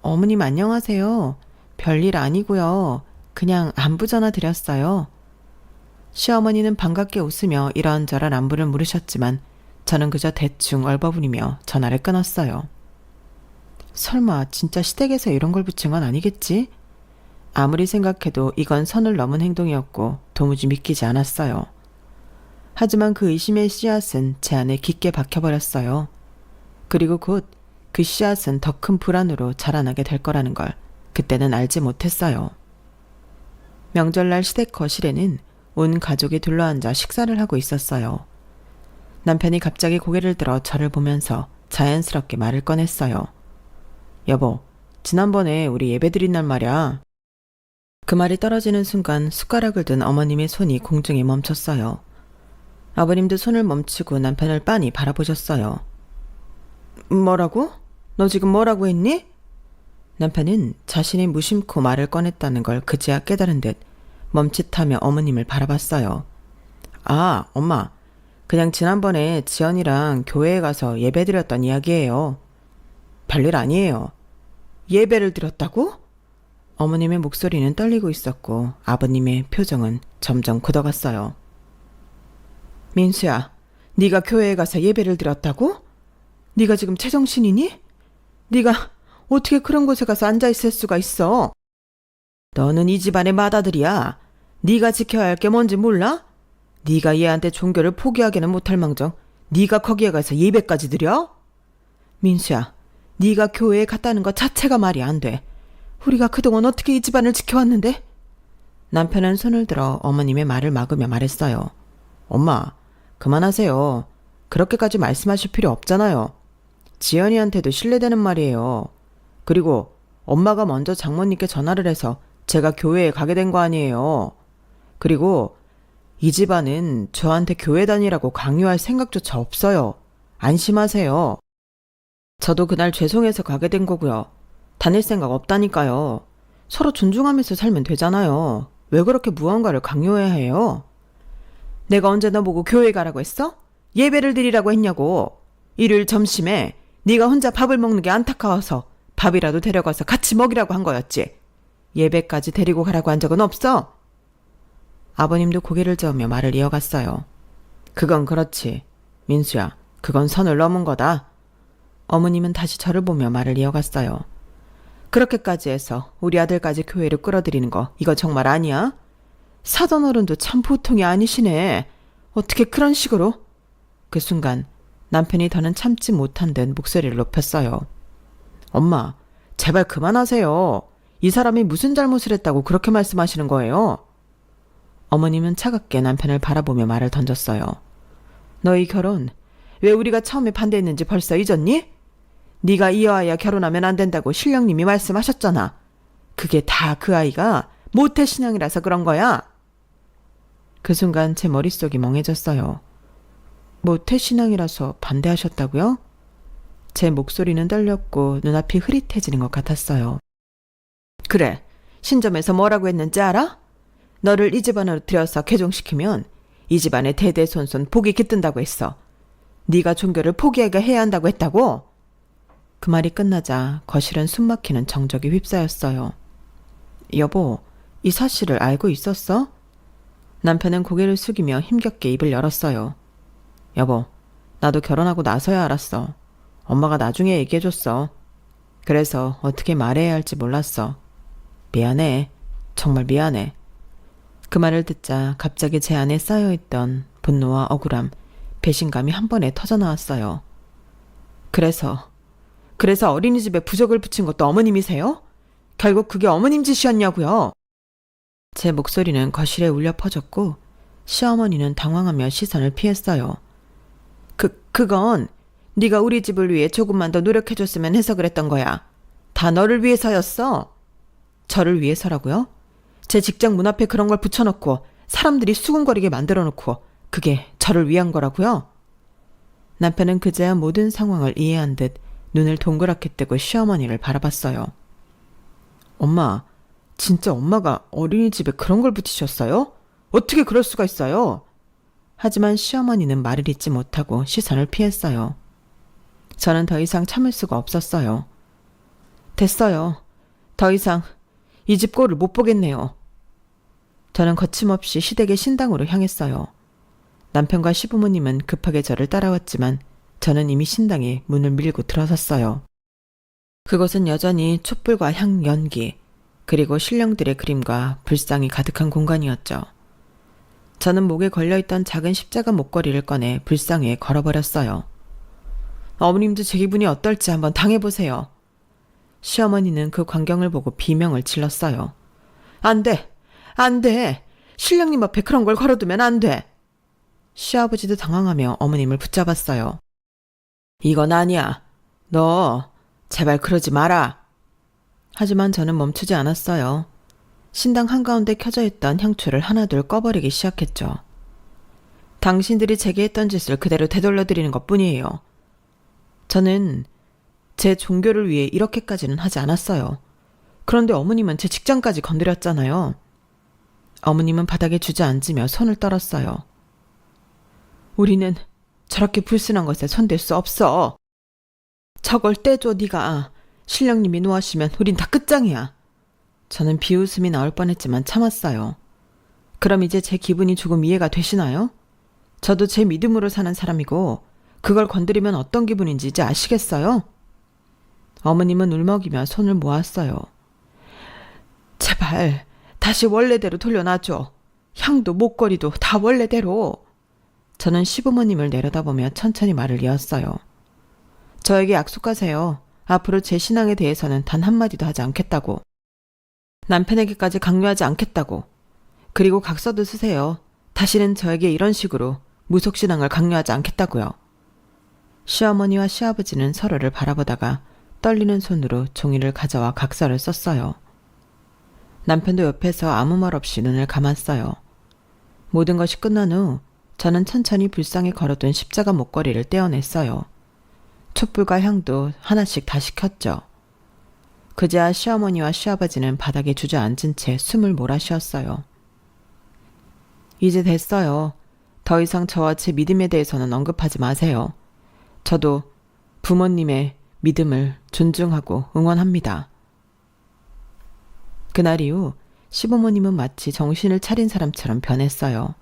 어머님 안녕하세요. 별일 아니고요. 그냥 안부 전화 드렸어요. 시어머니는 반갑게 웃으며 이런저런 안부를 물으셨지만 저는 그저 대충 얼버무리며 전화를 끊었어요. 설마 진짜 시댁에서 이런 걸 붙인 건 아니겠지? 아무리 생각해도 이건 선을 넘은 행동이었고 도무지 믿기지 않았어요. 하지만 그 의심의 씨앗은 제 안에 깊게 박혀버렸어요. 그리고 곧 그 씨앗은 더 큰 불안으로 자라나게 될 거라는 걸 그때는 알지 못했어요. 명절날 시댁 거실에는 온 가족이 둘러앉아 식사를 하고 있었어요. 남편이 갑자기 고개를 들어 저를 보면서 자연스럽게 말을 꺼냈어요. 여보, 지난번에 우리 예배드린 날 말이야. 그 말이 떨어지는 순간 숟가락을 든 어머님의 손이 공중에 멈췄어요. 아버님도 손을 멈추고 남편을 빤히 바라보셨어요. 뭐라고? 너 지금 뭐라고 했니? 남편은 자신이 무심코 말을 꺼냈다는 걸 그제야 깨달은 듯 멈칫하며 어머님을 바라봤어요. 아, 엄마. 그냥 지난번에 지연이랑 교회에 가서 예배드렸던 이야기예요. 별일 아니에요. 예배를 드렸다고? 어머님의 목소리는 떨리고 있었고 아버님의 표정은 점점 굳어갔어요. 민수야, 네가 교회에 가서 예배를 드렸다고? 네가 지금 제정신이니? 네가 어떻게 그런 곳에 가서 앉아있을 수가 있어? 너는 이 집안의 맏아들이야. 네가 지켜야 할 게 뭔지 몰라? 네가 얘한테 종교를 포기하기는 못할 망정 네가 거기에 가서 예배까지 드려? 민수야, 네가 교회에 갔다는 것 자체가 말이 안 돼. 우리가 그동안 어떻게 이 집안을 지켜왔는데? 남편은 손을 들어 어머님의 말을 막으며 말했어요. 엄마, 그만하세요. 그렇게까지 말씀하실 필요 없잖아요. 지연이한테도 신뢰되는 말이에요. 그리고 엄마가 먼저 장모님께 전화를 해서 제가 교회에 가게 된 거 아니에요. 그리고 이 집안은 저한테 교회 다니라고 강요할 생각조차 없어요. 안심하세요. 저도 그날 죄송해서 가게 된 거고요. 다닐 생각 없다니까요. 서로 존중하면서 살면 되잖아요. 왜 그렇게 무언가를 강요해야 해요? 내가 언제 너보고 교회 가라고 했어? 예배를 드리라고 했냐고. 일요일 점심에 네가 혼자 밥을 먹는 게 안타까워서 밥이라도 데려가서 같이 먹이라고 한 거였지. 예배까지 데리고 가라고 한 적은 없어? 아버님도 고개를 저으며 말을 이어갔어요. 그건 그렇지. 민수야, 그건 선을 넘은 거다. 어머님은 다시 저를 보며 말을 이어갔어요. 그렇게까지 해서 우리 아들까지 교회를 끌어들이는 거 이거 정말 아니야? 사돈 어른도 참 보통이 아니시네. 어떻게 그런 식으로? 그 순간 남편이 더는 참지 못한 듯 목소리를 높였어요. 엄마, 제발 그만하세요. 이 사람이 무슨 잘못을 했다고 그렇게 말씀하시는 거예요? 어머님은 차갑게 남편을 바라보며 말을 던졌어요. 너희 결혼 왜 우리가 처음에 반대했는지 벌써 잊었니? 네가 이어아야 결혼하면 안 된다고 신령님이 말씀하셨잖아. 그게 다 그 아이가 모태신앙이라서 그런 거야. 그 순간 제 머릿속이 멍해졌어요. 모태신앙이라서 반대하셨다고요? 제 목소리는 떨렸고 눈앞이 흐릿해지는 것 같았어요. 그래, 신점에서 뭐라고 했는지 알아? 너를 이 집안으로 들여서 개종시키면 이 집안의 대대손손 복이 깃든다고 했어. 네가 종교를 포기하게 해야 한다고 했다고? 그 말이 끝나자 거실은 숨막히는 정적이 휩싸였어요. 여보, 이 사실을 알고 있었어? 남편은 고개를 숙이며 힘겹게 입을 열었어요. 여보, 나도 결혼하고 나서야 알았어. 엄마가 나중에 얘기해줬어. 그래서 어떻게 말해야 할지 몰랐어. 미안해. 정말 미안해. 그 말을 듣자 갑자기 제 안에 쌓여있던 분노와 억울함, 배신감이 한 번에 터져나왔어요. 그래서 어린이집에 부적을 붙인 것도 어머님이세요? 결국 그게 어머님 짓이었냐고요? 제 목소리는 거실에 울려 퍼졌고 시어머니는 당황하며 시선을 피했어요. 그건 네가 우리 집을 위해 조금만 더 노력해줬으면 해서 그랬던 거야. 다 너를 위해서였어. 저를 위해서라고요? 제 직장 문 앞에 그런 걸 붙여놓고 사람들이 수군거리게 만들어놓고 그게 저를 위한 거라고요? 남편은 그제야 모든 상황을 이해한 듯 눈을 동그랗게 뜨고 시어머니를 바라봤어요. 엄마, 진짜 엄마가 어린이집에 그런 걸 붙이셨어요? 어떻게 그럴 수가 있어요? 하지만 시어머니는 말을 잇지 못하고 시선을 피했어요. 저는 더 이상 참을 수가 없었어요. 됐어요. 더 이상 이 집 꼴을 못 보겠네요. 저는 거침없이 시댁의 신당으로 향했어요. 남편과 시부모님은 급하게 저를 따라왔지만 저는 이미 신당에 문을 밀고 들어섰어요. 그곳은 여전히 촛불과 향 연기, 그리고 신령들의 그림과 불상이 가득한 공간이었죠. 저는 목에 걸려있던 작은 십자가 목걸이를 꺼내 불상 위에 걸어버렸어요. 어머님도 제 기분이 어떨지 한번 당해보세요. 시어머니는 그 광경을 보고 비명을 질렀어요. 안 돼! 안 돼! 신령님 앞에 그런 걸 걸어두면 안 돼! 시아버지도 당황하며 어머님을 붙잡았어요. 이건 아니야. 너 제발 그러지 마라. 하지만 저는 멈추지 않았어요. 신당 한가운데 켜져 있던 향초를 하나둘 꺼버리기 시작했죠. 당신들이 제게 했던 짓을 그대로 되돌려드리는 것뿐이에요. 저는 제 종교를 위해 이렇게까지는 하지 않았어요. 그런데 어머님은 제 직장까지 건드렸잖아요. 어머님은 바닥에 주저앉으며 손을 떨었어요. 우리는 저렇게 불순한 것에 손댈 수 없어. 저걸 떼줘 네가. 신령님이 노하시면 우린 다 끝장이야. 저는 비웃음이 나올 뻔했지만 참았어요. 그럼 이제 제 기분이 조금 이해가 되시나요? 저도 제 믿음으로 사는 사람이고 그걸 건드리면 어떤 기분인지 이제 아시겠어요? 어머님은 울먹이며 손을 모았어요. 제발 다시 원래대로 돌려놔줘. 향도 목걸이도 다 원래대로. 저는 시부모님을 내려다보며 천천히 말을 이었어요. 저에게 약속하세요. 앞으로 제 신앙에 대해서는 단 한마디도 하지 않겠다고. 남편에게까지 강요하지 않겠다고. 그리고 각서도 쓰세요. 다시는 저에게 이런 식으로 무속신앙을 강요하지 않겠다고요. 시어머니와 시아버지는 서로를 바라보다가 떨리는 손으로 종이를 가져와 각서를 썼어요. 남편도 옆에서 아무 말 없이 눈을 감았어요. 모든 것이 끝난 후 저는 천천히 불상에 걸어둔 십자가 목걸이를 떼어냈어요. 촛불과 향도 하나씩 다시 켰죠. 그제야 시어머니와 시아버지는 바닥에 주저앉은 채 숨을 몰아쉬었어요. 이제 됐어요. 더 이상 저와 제 믿음에 대해서는 언급하지 마세요. 저도 부모님의 믿음을 존중하고 응원합니다. 그날 이후 시부모님은 마치 정신을 차린 사람처럼 변했어요.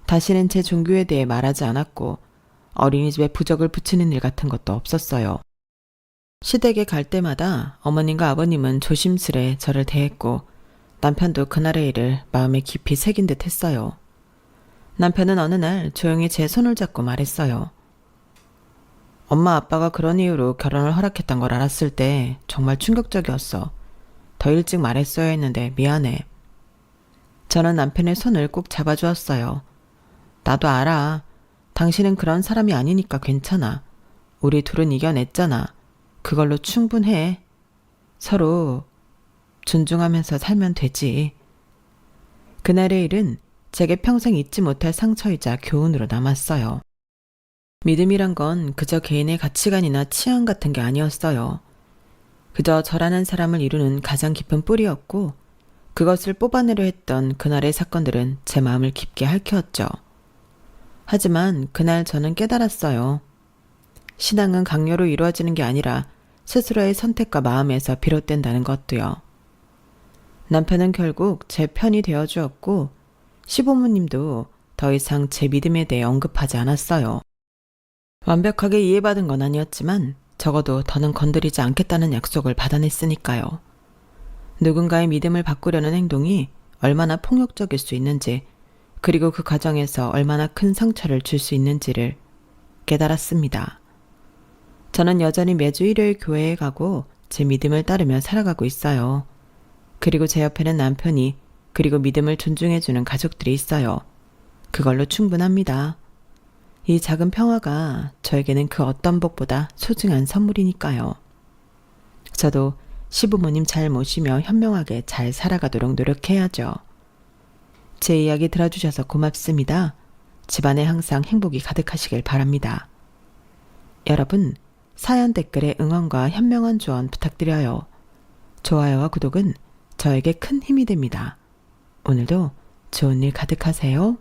다시는 제 종교에 대해 말하지 않았고 어린이집에 부적을 붙이는 일 같은 것도 없었어요. 시댁에 갈 때마다 어머님과 아버님은 조심스레 저를 대했고 남편도 그날의 일을 마음에 깊이 새긴 듯 했어요. 남편은 어느 날 조용히 제 손을 잡고 말했어요. 엄마 아빠가 그런 이유로 결혼을 허락했던 걸 알았을 때 정말 충격적이었어. 더 일찍 말했어야 했는데 미안해. 저는 남편의 손을 꼭 잡아주었어요. 나도 알아. 당신은 그런 사람이 아니니까 괜찮아. 우리 둘은 이겨냈잖아. 그걸로 충분해. 서로 존중하면서 살면 되지. 그날의 일은 제게 평생 잊지 못할 상처이자 교훈으로 남았어요. 믿음이란 건 그저 개인의 가치관이나 취향 같은 게 아니었어요. 그저 저라는 사람을 이루는 가장 깊은 뿌리였고 그것을 뽑아내려 했던 그날의 사건들은 제 마음을 깊게 핥혔죠. 하지만 그날 저는 깨달았어요. 신앙은 강요로 이루어지는 게 아니라 스스로의 선택과 마음에서 비롯된다는 것도요. 남편은 결국 제 편이 되어주었고 시부모님도 더 이상 제 믿음에 대해 언급하지 않았어요. 완벽하게 이해받은 건 아니었지만 적어도 더는 건드리지 않겠다는 약속을 받아냈으니까요. 누군가의 믿음을 바꾸려는 행동이 얼마나 폭력적일 수 있는지 그리고 그 과정에서 얼마나 큰 상처를 줄 수 있는지를 깨달았습니다. 저는 여전히 매주 일요일 교회에 가고 제 믿음을 따르며 살아가고 있어요. 그리고 제 옆에는 남편이 그리고 믿음을 존중해주는 가족들이 있어요. 그걸로 충분합니다. 이 작은 평화가 저에게는 그 어떤 복보다 소중한 선물이니까요. 저도 시부모님 잘 모시며 현명하게 잘 살아가도록 노력해야죠. 제 이야기 들어주셔서 고맙습니다. 집안에 항상 행복이 가득하시길 바랍니다. 여러분, 사연 댓글에 응원과 현명한 조언 부탁드려요. 좋아요와 구독은 저에게 큰 힘이 됩니다. 오늘도 좋은 일 가득하세요.